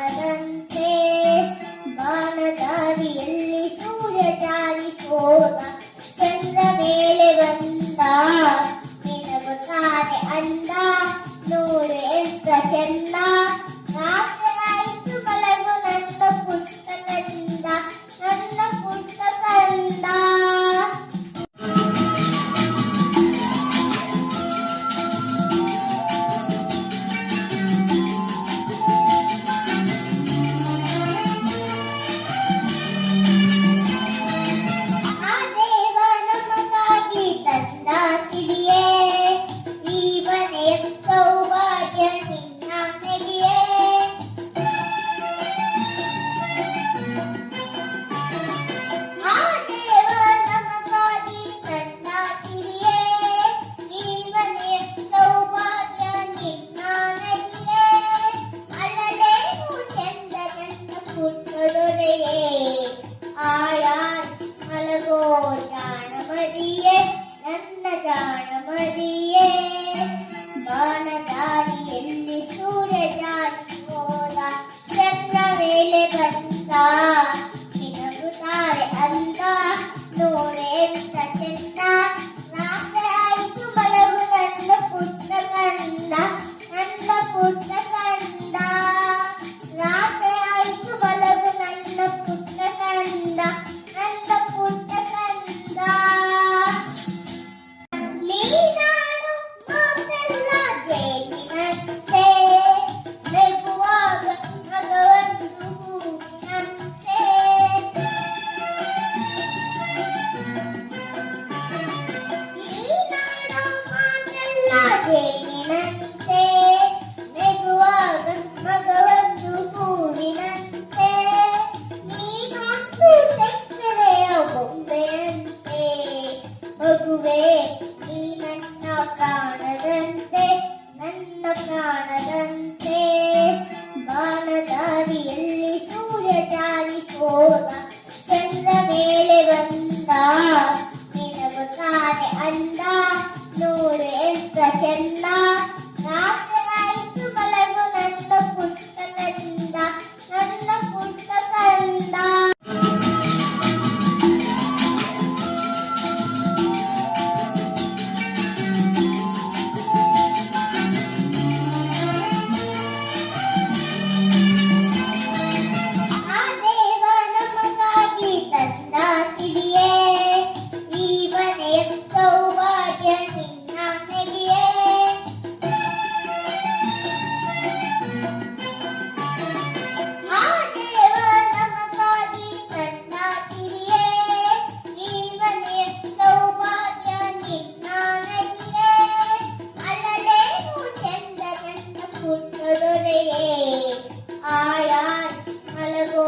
ಕಾಣದಂತೆ ಬಾಣದಾರಿಯಲ್ಲಿ ಸೂರ್ಯ ಜಾರಿ ಹೋದ ಚಂದ್ರ ಮೇಲೆ ಬಂದ ನಿನಗುತ್ತಾರೆ ಅಂದ ನೋಡು ಎಂತ ಚೆನ್ನ ರಾತ್ರಿ ಆಯ್ತು ಮಲಗು ನನ್ನ ಪುಟ್ಟ ಕಂದ ನನ್ನ ಪುಟ್ಟ ಕಂದ ನನ್ನ ಜಾಣಮದಿಯೇ ಬಾಣದಾರಿಯಲ್ಲಿ ಸೂರ್ಯ ಜಾರಿ ಹೋದ ಚಂದ್ರ ಮೇಲೆ ಬಂದ ನಿನಗುತ್ತಾರೆ ಅಂದ ನೋಡೆ ಎಂತ ಚೆನ್ನ ರಾತ್ರಿ ಆಯ್ತು ಮಲಗು ನನ್ನ ಪುಟ್ಟ ಕಂದ ನನ್ನ ಪುಟ್ಟ ಕಂದ ರಾತ್ರಿ ಆಯ್ತು ಮಲಗು ನನ್ನ ಪುಟ್ಟ ಕಂದ ನನ್ನ ಪುಟ್ಟ ಕಂದ ನೀನಾಡು ಮಾತೆಲ್ಲ ಜೇನಿನಂತೆ ನಗುವಾಗ ಮಗವೊಂದು ಹೂವಿನಂತೆ ನೀನಾಡು ಮಾತೆಲ್ಲ ಜೇನಿನಂತೆ ನಗುವಾಗ ಮಗವೊಂದು ಹೂವಿನಂತೆ ನೀನೊಂದು ಸಕ್ಕರೆಯ ಬೊಂಬೆಯಂತೆ ಮಗುವೆ ನನ್ನ ಪ್ರಾಣದಂತೆ ನನ್ನ ಪ್ರಾಣದಂತೆ ಬಾಣದಾರಿಯಲ್ಲಿ ಸೂರ್ಯ ಜಾರಿ ಹೋದ ಚಂದ್ರ ಮೇಲೆ ಬಂದ ನಿನಗುತ್ತಾರೆ ಅಂದ ನೋಡು ಎಂತ ಚೆನ್ನ ರಾತ್ರಿ ಆಯ್ತು ಮಲಗು ನನ್ನ ಪುಟ್ಟ ಕಂದ ನನ್ನ ಪುಟ್ಟ ಕಂದ ಆಯಾ ಮಲಗೋ